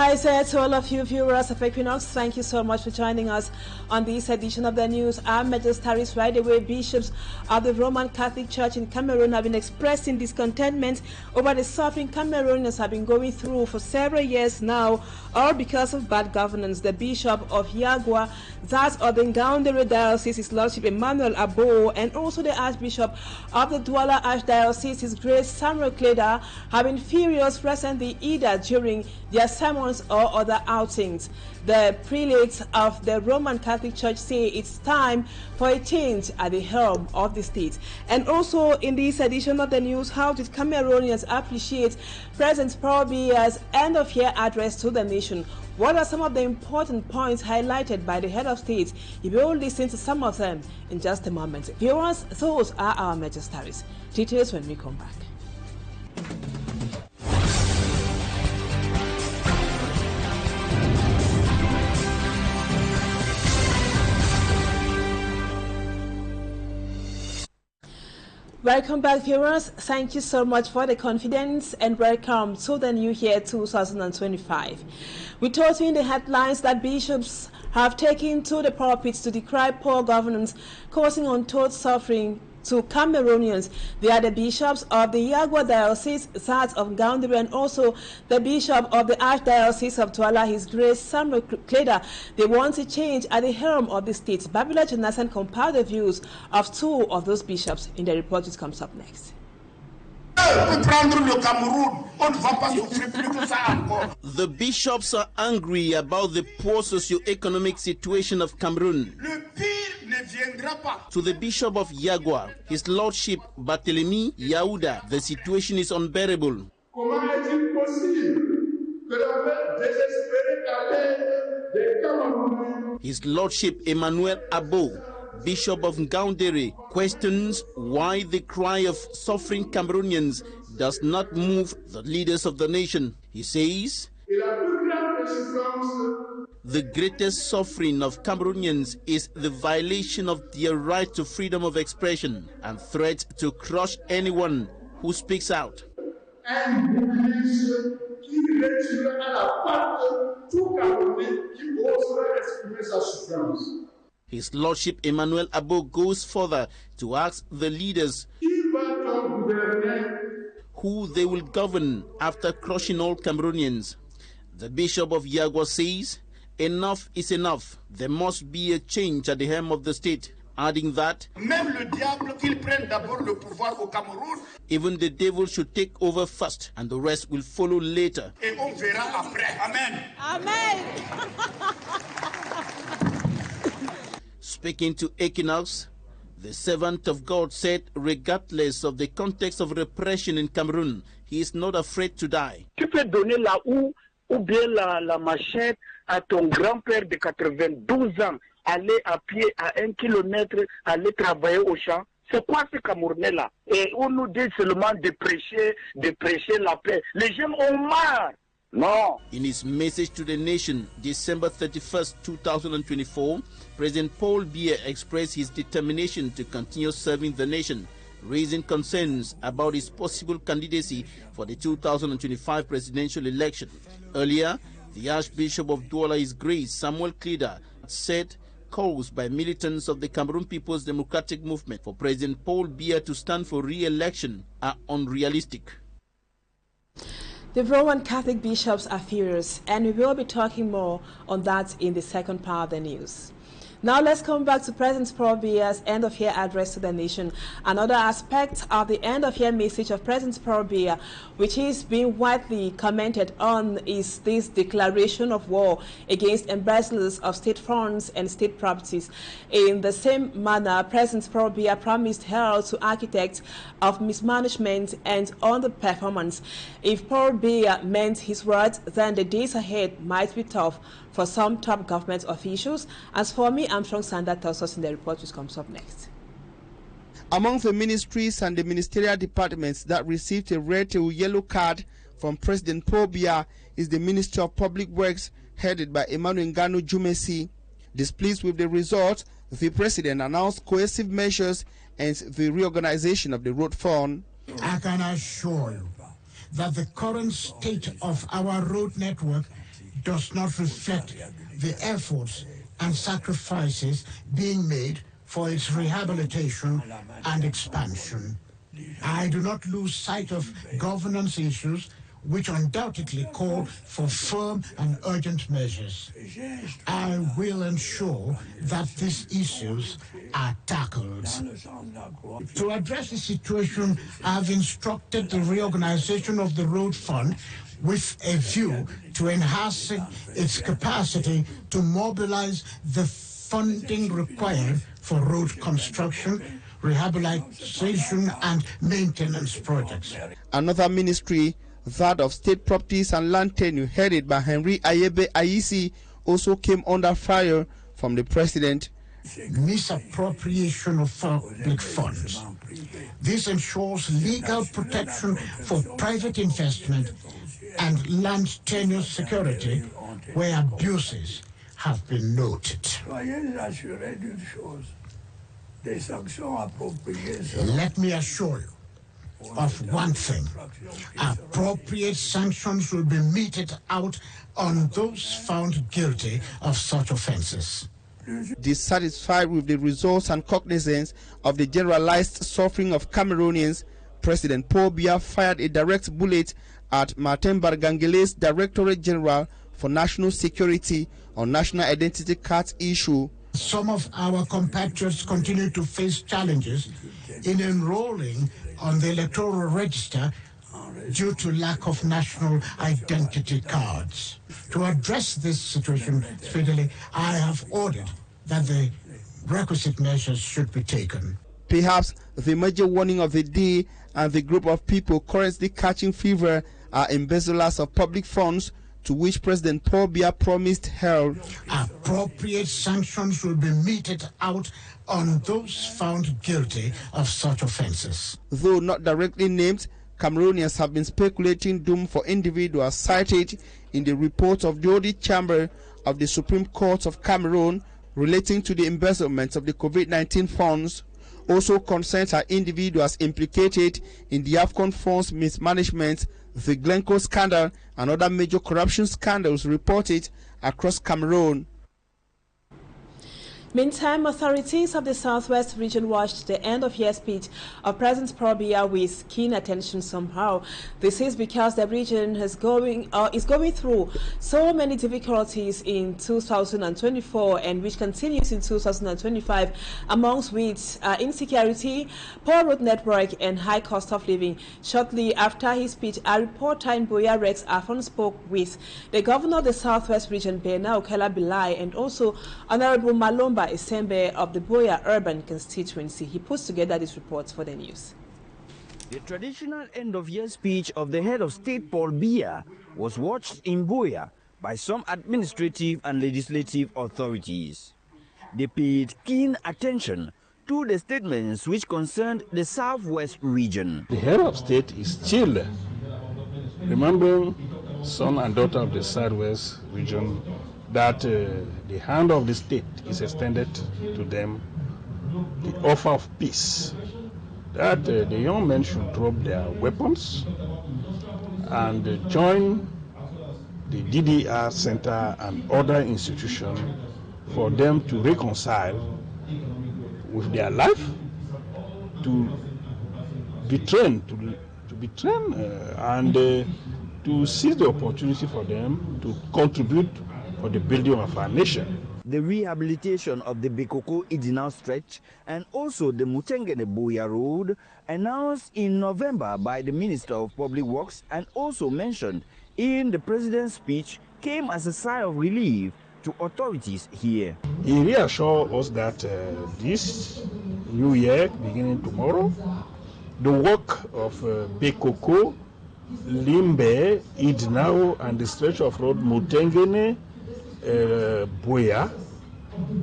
Hi there to all of you viewers of Equinoxe. Thank you so much for joining us on this edition of the news. Our magistrates right away, bishops of the Roman Catholic Church in Cameroon have been expressing discontentment over the suffering Cameroonians have been going through for several years now, all because of bad governance. The Bishop of Yagua, that of the Ngaoundéré Diocese, His Lordship Emmanuel Abo, and also the Archbishop of the Douala Archdiocese, His Grace Samuel Kleda, have been furious recently either during their sermons or other outings. The prelates of the Roman Catholic Church say it's time for a change at the helm of the state. And also in this edition of the news, how did Cameroonians appreciate President Paul Biya's end-of-year address to the nation? What are some of the important points highlighted by the head of state? You will listen to some of them in just a moment. Viewers, those are our magistrates. Details when we come back. Welcome back, viewers. Thank you so much for the confidence and welcome to the new year 2025. We told you in the headlines that bishops have taken to the pulpits to decry poor governance causing untold suffering to Cameroonians. They are the bishops of the Yagua Diocese, that of Ngaoundéré, and also the Bishop of the Archdiocese of Douala, His Grace Samuel Kleda. They want a change at the helm of the state. Babila Jonathan compiled the views of two of those bishops in the report which comes up next. The bishops are angry about the poor socio-economic situation of Cameroon. To the Bishop of Yagua, His Lordship Barthélemy Yaouda, the situation is unbearable. His Lordship Emmanuel Abo, Bishop of Ngaoundéré, questions why the cry of suffering Cameroonians does not move the leaders of the nation. He says, the greatest suffering of Cameroonians is the violation of their right to freedom of expression and threat to crush anyone who speaks out. His Lordship Emmanuel Abo goes further to ask the leaders who they will govern after crushing all Cameroonians. The Bishop of Yagua says, enough is enough. There must be a change at the helm of the state, adding that even the devil should take over first and the rest will follow later. Amen. Amen. Speaking to Equinoxe, the servant of God said regardless of the context of repression in Cameroon, he is not afraid to die. Tu peux donner la houe ou bien la machette à ton grand-père de 92 ans, aller à pied à 1 kilomètre, aller travailler au champ. C'est quoi ce Camerounais-là? Et on nous dit seulement de prêcher la paix. Les gens ont marre. No. In his message to the nation, December 31st, 2024, President Paul Biya expressed his determination to continue serving the nation, raising concerns about his possible candidacy for the 2025 presidential election. Earlier, the Archbishop of Douala, His Grace Samuel Kleda, said calls by militants of the Cameroon People's Democratic Movement for President Paul Biya to stand for re-election are unrealistic. The Roman Catholic bishops are furious, and we will be talking more on that in the second part of the news. Now let's come back to President Paul Biya's end-of-year address to the nation. Another aspect of the end-of-year message of President Paul Biya, which is being widely commented on, is this declaration of war against embezzlers of state funds and state properties. In the same manner, President Paul Biya promised help to architects of mismanagement and underperformance. If Paul Biya meant his words, then the days ahead might be tough for some top government officials. As for me, Armstrong Sander tells us in the report which comes up next. Among the ministries and the ministerial departments that received a red or yellow card from President Paul Biya is the Ministry of Public Works, headed by Emmanuel Ngano-Jumesi. Displeased with the result, the president announced coercive measures and the reorganization of the road fund. I can assure you that the current state of our road network does not reflect the efforts and sacrifices being made for its rehabilitation and expansion. I do not lose sight of governance issues which undoubtedly call for firm and urgent measures. I will ensure that these issues are tackled. To address the situation, I have instructed the reorganization of the Road Fund with a view to enhancing its capacity to mobilize the funding required for road construction, rehabilitation and maintenance projects. Another ministry, that of State Properties and Land Tenure, headed by Henry Ayebe Ayisi, also came under fire from the president. Misappropriation of public funds. This ensures legal protection for private investment and land tenure security where abuses have been noted. Let me assure you of one thing: appropriate sanctions will be meted out on those found guilty of such offenses. Dissatisfied with the results and cognizance of the generalized suffering of Cameroonians, President Paul Biya fired a direct bullet at Martin Bargangele's Directorate General for National Security on national identity cards issue. Some of our compatriots continue to face challenges in enrolling on the electoral register due to lack of national identity cards. To address this situation speedily, I have ordered that the requisite measures should be taken. Perhaps the major warning of the day and the group of people currently catching fever are embezzlers of public funds, to which President Paul Biya promised help. Appropriate sanctions will be meted out on those found guilty of such offenses. Though not directly named, Cameroonians have been speculating doom for individuals cited in the report of the Audit Chamber of the Supreme Court of Cameroon relating to the embezzlement of the COVID-19 funds. Also concerned are individuals implicated in the AFCON funds mismanagement, the Glencoe scandal, and other major corruption scandals reported across Cameroon. Meantime, authorities of the Southwest region watched the end-of-year speech of President Paul Biya with keen attention somehow. This is because the region is going through so many difficulties in 2024 and which continues in 2025, amongst which insecurity, poor road network, and high cost of living. Shortly after his speech, our reporter in Boya Rex Afon spoke with the governor of the Southwest region, Bena Okela Bilai, and also Honorable Malomba Esembe of the Boya urban constituency. He puts together this report for the news. The traditional end-of-year speech of the head of state Paul Biya was watched in Boya by some administrative and legislative authorities. They paid keen attention to the statements which concerned the Southwest region. The head of state is still remembering son and daughter of the Southwest region that the hand of the state is extended to them, the offer of peace, that the young men should drop their weapons and join the DDR Center and other institutions for them to reconcile with their life, to be trained, and to seize the opportunity for them to contribute for the building of our nation. The rehabilitation of the Bekoko Idinal stretch and also the Mutengene Boya Road, announced in November by the Minister of Public Works and also mentioned in the President's speech, came as a sigh of relief to authorities here. He reassured us that this new year, beginning tomorrow, the work of Bekoko, Limbe, Idinao, and the stretch of road Mutengene Boya,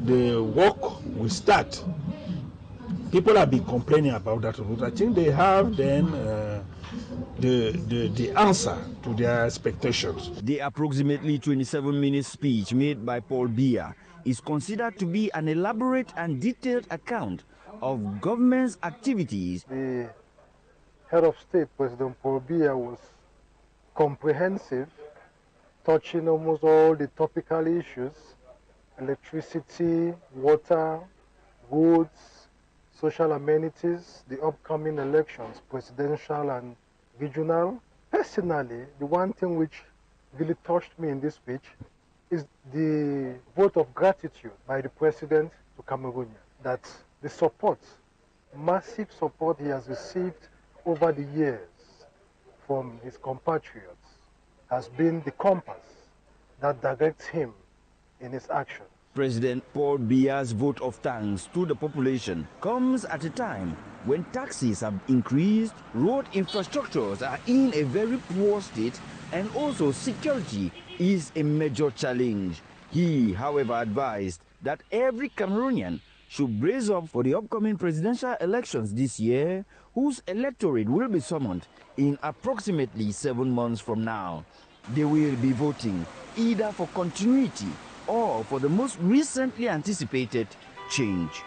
the work will start. People have been complaining about that route. I think they have then the answer to their expectations. The approximately 27-minute speech made by Paul Biya is considered to be an elaborate and detailed account of government's activities. The head of state, President Paul Biya, was comprehensive touching almost all the topical issues: electricity, water, goods, social amenities, the upcoming elections, presidential and regional. Personally, the one thing which really touched me in this speech is the vote of gratitude by the president to Cameroonians, that the support, massive support he has received over the years from his compatriots has been the compass that directs him in his actions. President Paul Biya's vote of thanks to the population comes at a time when taxes have increased, road infrastructures are in a very poor state, and also security is a major challenge. He, however, advised that every Cameroonian should brace up for the upcoming presidential elections this year, whose electorate will be summoned in approximately 7 months from now. They will be voting either for continuity or for the most recently anticipated change.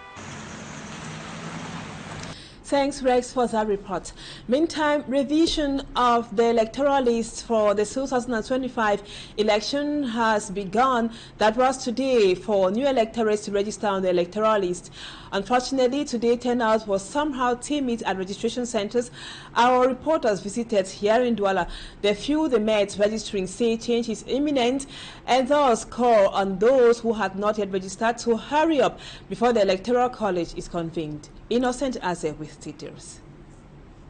Thanks, Rex, for that report. Meantime, revision of the electoral list for the 2025 election has begun. That was today for new electorates to register on the electoral list. Unfortunately, today turnout was somehow timid at registration centers. Our reporters visited here in Douala. The few they met registering say change is imminent and thus call on those who had not yet registered to hurry up before the electoral college is convened. Innocent Aze with details.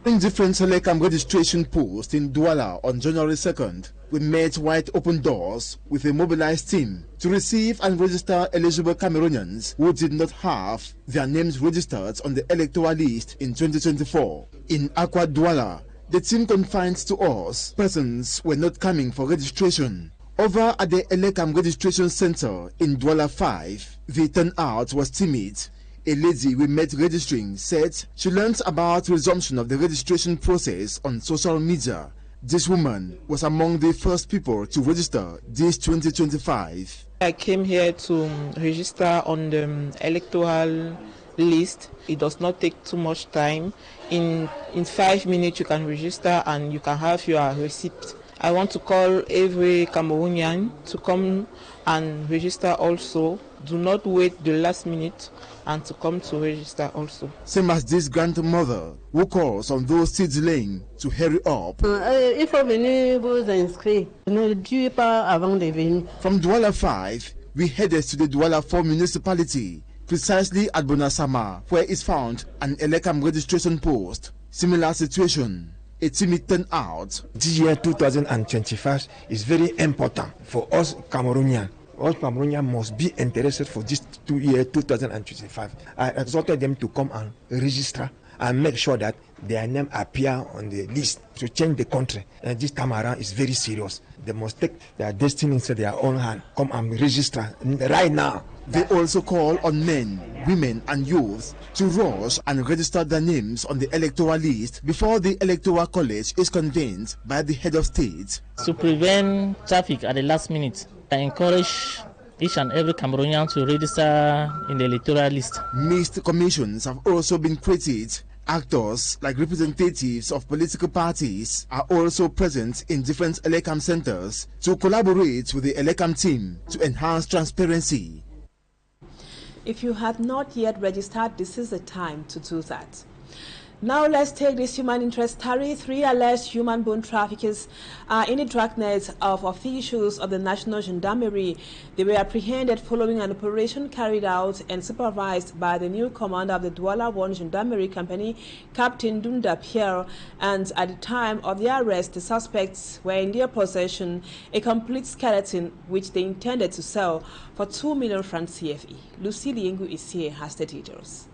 In different Selekam registration posts in Douala on January 2nd, we met wide open doors with a mobilized team to receive and register eligible Cameroonians who did not have their names registered on the electoral list in 2024. In Aqua Douala, the team confined to us persons were not coming for registration. Over at the Elekam registration center in Douala 5, the turnout was timid. A lady we met registering said she learned about resumption of the registration process on social media. This woman was among the first people to register this 2025. I came here to register on the electoral list. It does not take too much time. In 5 minutes you can register and you can have your receipt. I want to call every Cameroonian to come and register also. Do not wait the last minute and to come to register also. Same as this grandmother who calls on those still delaying to hurry up. Il faut venir vous inscrire. Ne dites pas avant de venir. From Douala 5, we headed to the Douala 4 municipality, precisely at Bonasama, where is found an Elekam registration post. Similar situation. A timid turnout. This year 2025 is very important for us Cameroonians. All Cameroonians must be interested for this year 2025. I exhorted them to come and register and make sure that their name appear on the list to change the country. And this time around is very serious. They must take their destiny into their own hand. Come and register right now. They also call on men, women and youth to rush and register their names on the electoral list before the electoral college is convened by the head of state. To prevent traffic at the last minute, I encourage each and every Cameroonian to register in the electoral list. Mixed commissions have also been created. Actors like representatives of political parties are also present in different Elekam centers to collaborate with the Elekam team to enhance transparency. If you had not yet registered, this is the time to do that. Now let's take this human interest story. 3 alleged human bone traffickers are in the dragnet of officials of the National Gendarmerie. They were apprehended following an operation carried out and supervised by the new commander of the Douala 1 Gendarmerie Company, Captain Dunda Pierre, and at the time of the arrest, the suspects were in their possession a complete skeleton which they intended to sell for 2 million francs CFA. Lucy Liengu is here, has the details.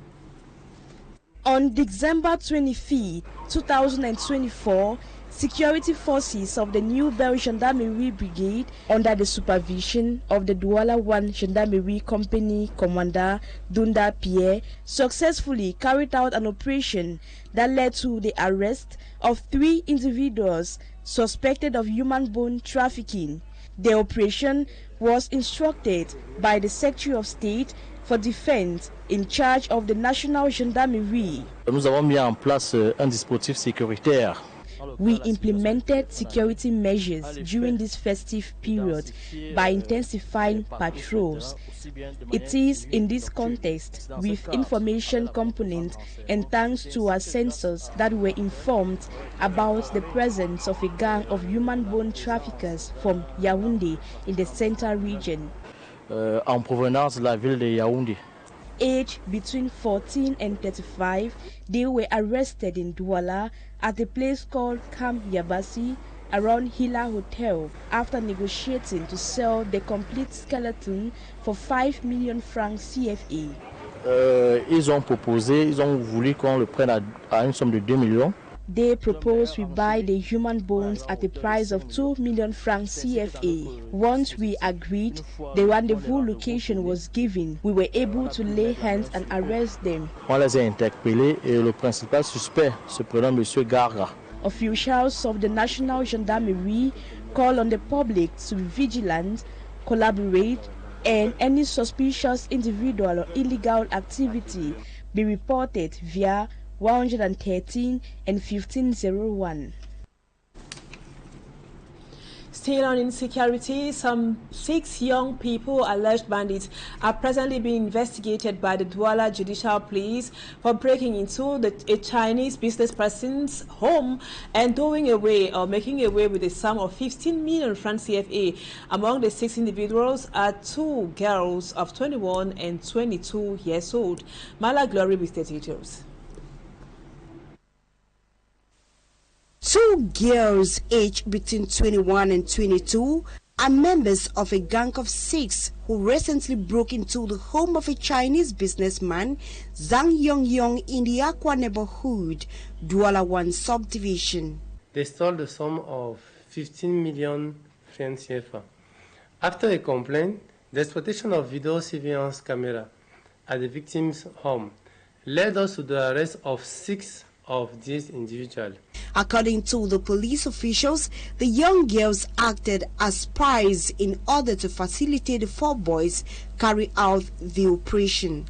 On December 25, 2024, security forces of the New Bell Gendarmerie Brigade, under the supervision of the Douala 1 Gendarmerie Company Commander Dunda Pierre, successfully carried out an operation that led to the arrest of 3 individuals suspected of human bone trafficking. The operation was instructed by the Secretary of State for Defense in charge of the National Gendarmerie. Nous avons mis en place un dispositif sécuritaire. We implemented security measures during this festive period by intensifying patrols. It is in this context, with information component and thanks to our sensors, that we're informed about the presence of a gang of human bone traffickers from Yaoundé in the central region. En provenance de la ville de Yaoundé. Aged between 14 and 35, they were arrested in Douala at a place called Camp Yabasi around Hila Hotel after negotiating to sell the complete skeleton for 5 million francs CFA. Ils ont voulu qu'on le prenne à une somme de 2 millions. They proposed we buy the human bones at a price of 2 million francs CFA. Once we agreed, the rendezvous location was given. We were able to lay hands and arrest them. On les a interpellés et le principal suspect se prénomme Monsieur Garga. Officials of the National Gendarmerie call on the public to be vigilant, collaborate, and any suspicious individual or illegal activity be reported via 113 and 1501. Still on insecurity, some 6 young people, alleged bandits, are presently being investigated by the Douala Judicial Police for breaking into a Chinese business person's home and doing away or making away with a sum of 15 million francs CFA. Among the 6 individuals are 2 girls of 21 and 22 years old. Mala Glory with the details. 2 girls aged between 21 and 22 are members of a gang of 6 who recently broke into the home of a Chinese businessman, Zhang Yongyong, in the Aqua neighborhood, Douala 1 subdivision. They stole the sum of 15 million francs CFA. After a complaint, the exploitation of video surveillance camera at the victim's home led us to the arrest of 6 of these individuals. According to the police officials, the young girls acted as spies in order to facilitate the 4 boys carry out the operation.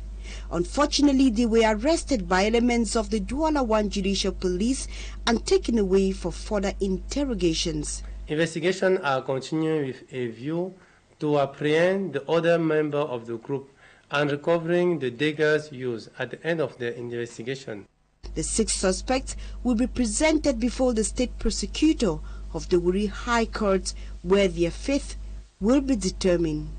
Unfortunately, they were arrested by elements of the Douala 1 Judicial Police and taken away for further interrogations. Investigations are continuing with a view to apprehend the other member of the group and recovering the daggers used at the end of the investigation. The 6 suspects will be presented before the state prosecutor of the Wuri High Court, where their fate will be determined.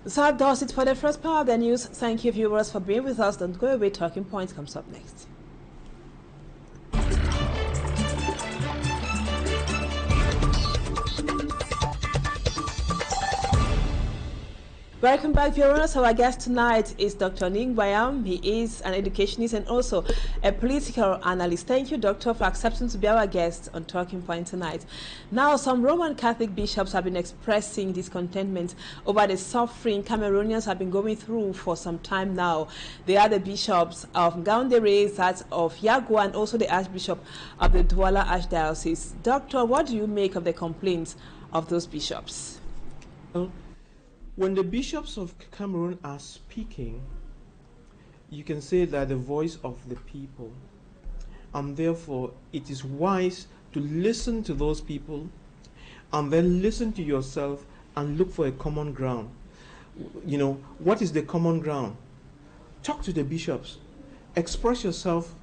So that does it for the first part of the news. Thank you, viewers, for being with us. Don't go away. Talking Points comes up next. Welcome back, viewers. Our guest tonight is Dr. Nick NGWAYAM. He is an educationist and also a political analyst. Thank you, Doctor, for accepting to be our guest on Talking Point tonight. Now, some Roman Catholic bishops have been expressing discontentment over the suffering Cameroonians have been going through for some time now. They are the bishops of Ngaoundéré, that of Yagua, and also the Archbishop of the Douala Archdiocese. Doctor, what do you make of the complaints of those bishops? When the bishops of Cameroon are speaking, you can say that the voice of the people, and therefore it is wise to listen to those people and then listen to yourself and look for a common ground. You know, what is the common ground? Talk to the bishops, express yourself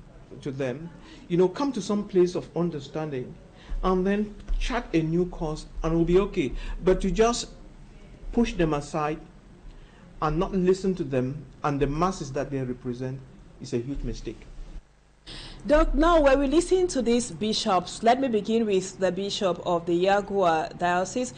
to them, you know, come to some place of understanding, and then chart a new course and we'll be okay. But to just push them aside and not listen to them and the masses that they represent is a huge mistake. Doc, now when we listen to these bishops, let me begin with the bishop of the Yagua diocese,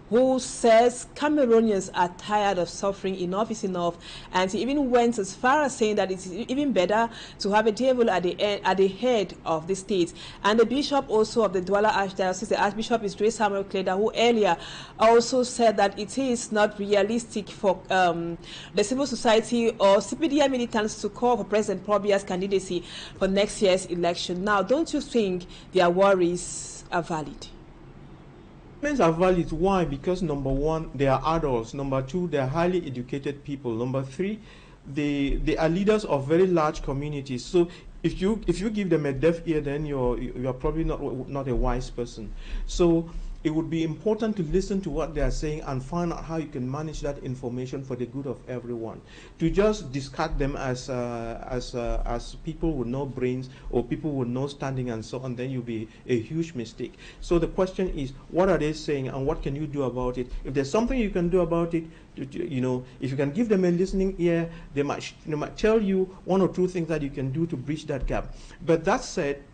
who says Cameroonians are tired of suffering, enough is enough, and he even went as far as saying that it's even better to have a devil at the head of the state. And the bishop also of the Douala Archdiocese, the Archbishop is Dre Samuel Kleda, who earlier also said that it is not realistic for the civil society or CPDI militants to call for President Paul Biya's candidacy for next year's election. Now, don't you think their worries are valid? Are valid. Why? Because number 1, they are adults. Number 2, they are highly educated people. Number 3, they are leaders of very large communities. So if you give them a deaf ear, then you're probably not a wise person. So it would be important to listen to what they are saying and find out how you can manage that information for the good of everyone. To just discard them as people with no brains or people with no standing and so on, then you'll be a huge mistake. So the question is, what are they saying and what can you do about it? If there's something you can do about it, you know, if you can give them a listening ear, they might tell you one or two things that you can do to bridge that gap. But that said,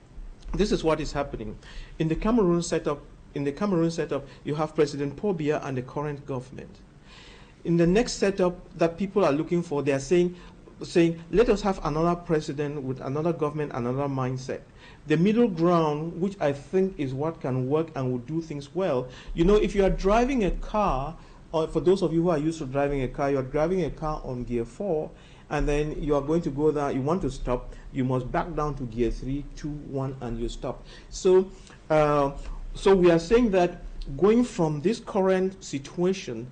this is what is happening in the Cameroon setup. In the Cameroon setup, you have President Paul Biya and the current government. In the next setup that people are looking for, they are saying, let us have another president with another government, another mindset. The middle ground, which I think is what can work and will do things well. You know, if you are driving a car, or for those of you who are used to driving a car, you are driving a car on gear 4, and then you are going to go there, you want to stop, you must back down to gear 3, 2, 1, and you stop. So we are saying that going from this current situation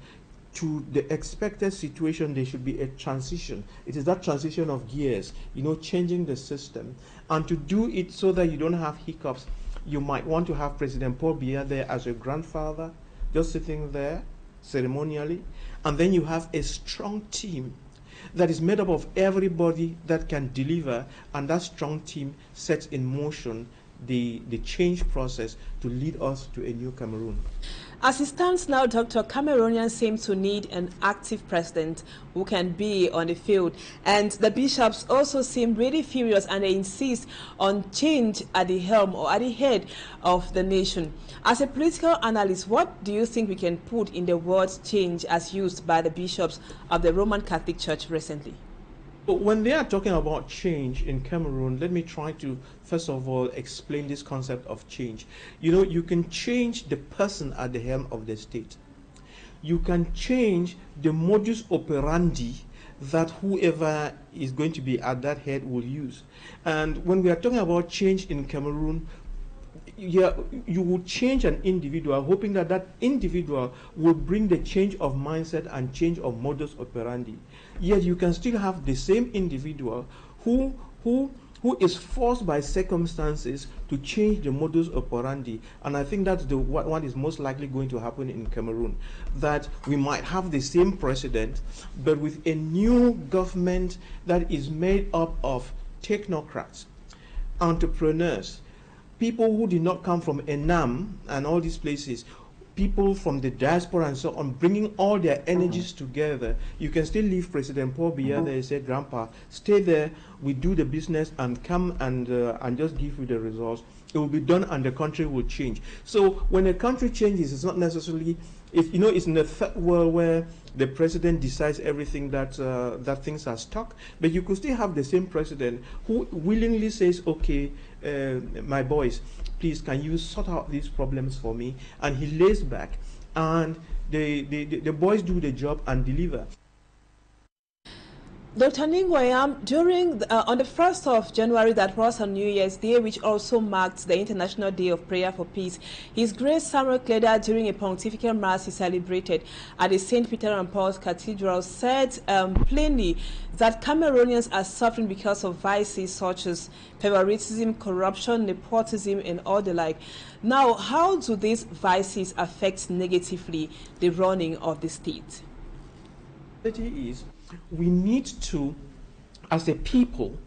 to the expected situation, there should be a transition. It is that transition of gears, you know, changing the system. And to do it so that you don't have hiccups, you might want to have President Paul Biya there as your grandfather, just sitting there ceremonially. And then you have a strong team that is made up of everybody that can deliver, and that strong team sets in motion the change process to lead us to a new Cameroon. As it stands now, Dr. Cameroonians seem to need an active president who can be on the field. And the bishops also seem really furious, and they insist on change at the helm or at the head of the nation. As a political analyst, what do you think we can put in the word change as used by the bishops of the Roman Catholic Church recently? When they are talking about change in Cameroon, let me try to first of all explain this concept of change. You know, you can change the person at the helm of the state. You can change the modus operandi that whoever is going to be at that head will use. And when we are talking about change in Cameroon, you will change an individual, hoping that that individual will bring the change of mindset and change of modus operandi. Yet you can still have the same individual who is forced by circumstances to change the modus operandi. And I think that's what is most likely going to happen in Cameroon, that we might have the same president, but with a new government that is made up of technocrats, entrepreneurs, people who did not come from Enam and all these places, people from the diaspora and so on, bringing all their energies together. You can still leave President Paul Biya there and say, Grandpa, stay there, we do the business and come and just give you the results. It will be done and the country will change. So when a country changes, it's not necessarily, if you know, it's in the third world where the president decides everything that things are stuck, but you could still have the same president who willingly says, okay, my boys, please, can you sort out these problems for me? And he lays back, and the boys do the job and deliver. Dr. NGWAYAM, during on the 1st of January, that was on New Year's Day, which also marked the International Day of Prayer for Peace, His Grace Samuel Kleda, during a pontifical mass he celebrated at the St. Peter and Paul's Cathedral, said plainly that Cameroonians are suffering because of vices such as favoritism, corruption, nepotism, and all the like. Now, how do these vices affect negatively the running of the state? It is. We need to, as a people,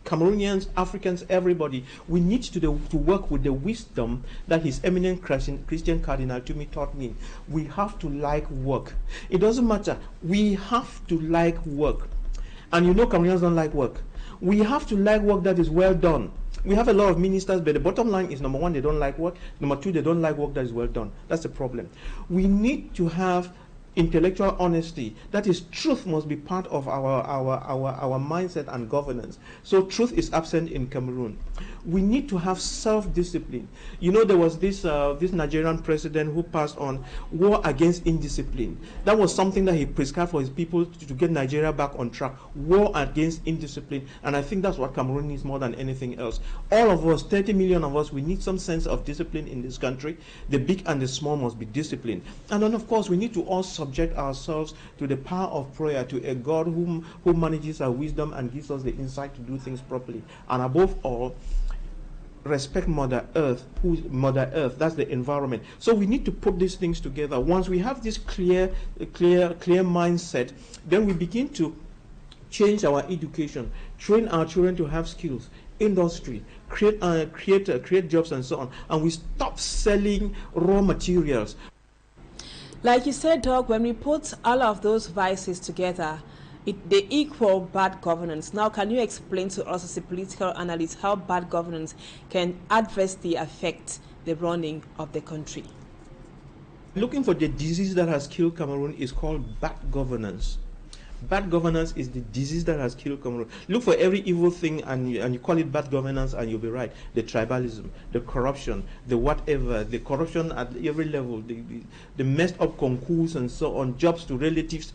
Cameroonians, Africans, everybody, we need to work with the wisdom that His Eminent Christian Cardinal Tumi taught me. We have to like work. It doesn't matter. We have to like work. And you know Cameroonians don't like work. We have to like work that is well done. We have a lot of ministers, but the bottom line is, number one, they don't like work. Number two, they don't like work that is well done. That's the problem. We need to have intellectual honesty. That is, truth must be part of our mindset and governance. So truth is absent in Cameroon. We need to have self-discipline. You know, there was this Nigerian president who passed on war against indiscipline. That was something that he prescribed for his people to get Nigeria back on track. War against indiscipline. And I think that's what Cameroon needs more than anything else. All of us, 30 million of us, we need some sense of discipline in this country. The big and the small must be disciplined. And then, of course, we need to also subject ourselves to the power of prayer, to a God who manages our wisdom and gives us the insight to do things properly. And above all, respect Mother Earth, that's the environment. So we need to put these things together. Once we have this clear mindset, then we begin to change our education, train our children to have skills, industry, create jobs and so on, and we stop selling raw materials. Like you said, Doc, when we put all of those vices together, they equal bad governance. Now, can you explain to us as a political analyst how bad governance can adversely affect the running of the country? Looking for the disease that has killed Cameroon is called bad governance. Bad governance is the disease that has killed Cameroon. Look for every evil thing and you call it bad governance and you'll be right. The tribalism, the corruption, the whatever, the corruption at every level, the messed up concours and so on, jobs to relatives.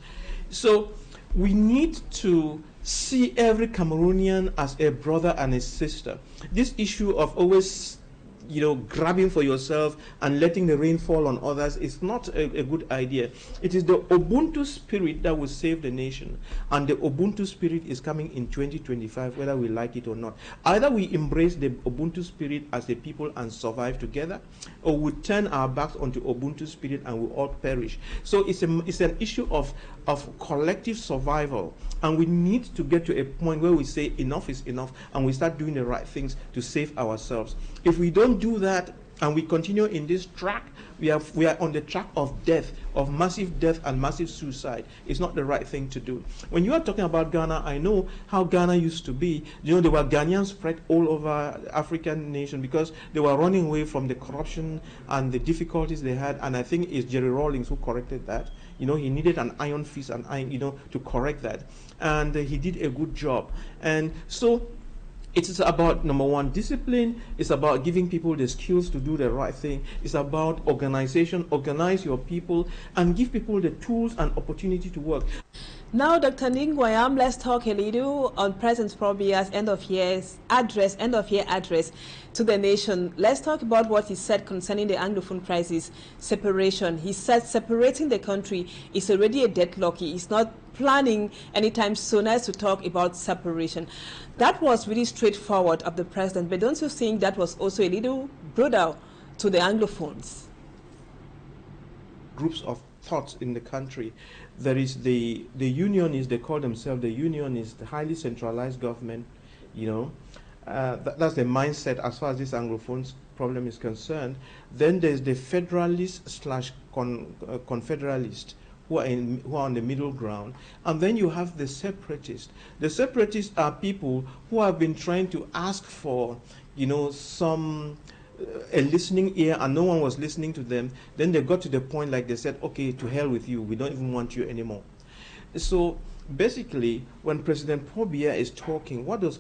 So we need to see every Cameroonian as a brother and a sister. This issue of always grabbing for yourself and letting the rain fall on others is not a good idea. It is the Ubuntu spirit that will save the nation, and the Ubuntu spirit is coming in 2025, whether we like it or not. Either we embrace the Ubuntu spirit as a people and survive together, or we turn our backs onto Ubuntu spirit and we all perish. So it's an issue of collective survival, and we need to get to a point where we say enough is enough and we start doing the right things to save ourselves. If we don't do that and we continue in this track, we are on the track of death, of massive death and massive suicide. It's not the right thing to do. When you are talking about Ghana, I know how Ghana used to be. There were Ghanaians spread all over African nation because they were running away from the corruption and the difficulties they had. And I think it's Jerry Rawlings who corrected that. He needed an iron fist and to correct that, and he did a good job. And so it is about, number one, discipline. It's about giving people the skills to do the right thing. It's about organization. Organize your people and give people the tools and opportunity to work. Now, Dr. Nick NGWAYAM, let's talk a little on President Paul Biya's end of year address to the nation. Let's talk about what he said concerning the Anglophone crisis, separation. He said separating the country is already a deadlock. He is not planning anytime soon as to talk about separation. That was really straightforward of the president, but don't you think that was also a little brutal to the Anglophones? Groups of thoughts in the country. There is the unionists, they call themselves the unionists, the highly centralized government, that's the mindset as far as this Anglophone problem is concerned. Then there's the federalist / confederalist, who are on the middle ground. And then you have the separatists. The separatists are people who have been trying to ask for, a listening ear, and no one was listening to them. Then they got to the point, like they said, okay, to hell with you, we don't even want you anymore. So basically, when President Paul Biya is talking, what is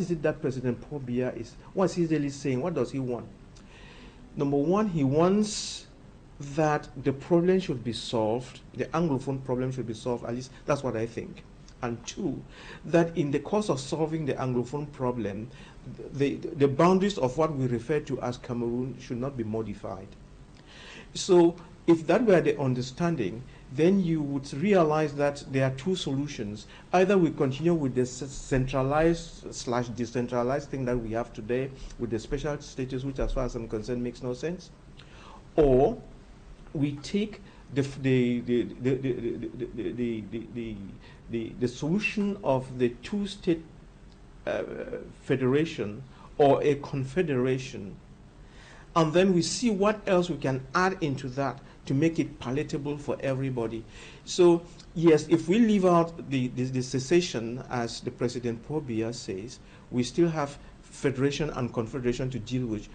it that President Paul Biya is, what's he really saying? What does he want? Number one, he wants that the problem should be solved, the Anglophone problem should be solved, at least that's what I think. And two, that in the course of solving the Anglophone problem, the boundaries of what we refer to as Cameroon should not be modified. So if that were the understanding, then you would realize that there are two solutions. Either we continue with the centralized / decentralized thing that we have today with the special status, which as far as I'm concerned makes no sense, or we take the solution of the two-state federation or a confederation, and then we see what else we can add into that to make it palatable for everybody. So yes, if we leave out the secession, as the President Paul Biya says, we still have federation and confederation to deal with,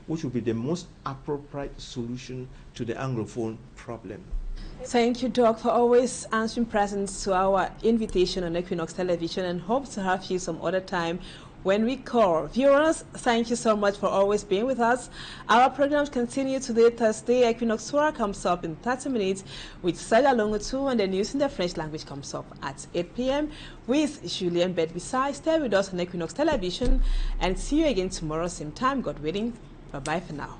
which will be the most appropriate solution to the Anglophone problem. Thank you, Doc, for always answering presents to our invitation on Equinoxe Television, and hope to have you some other time when we call. Viewers, thank you so much for always being with us. Our programs continue today, Thursday. Equinoxe Tour comes up in 30 minutes with Saga Longo 2, and the news in the French language comes up at 8 p.m. with Julien Bedbisai. Stay with us on Equinoxe Television, and see you again tomorrow, same time, God willing. Bye-bye for now.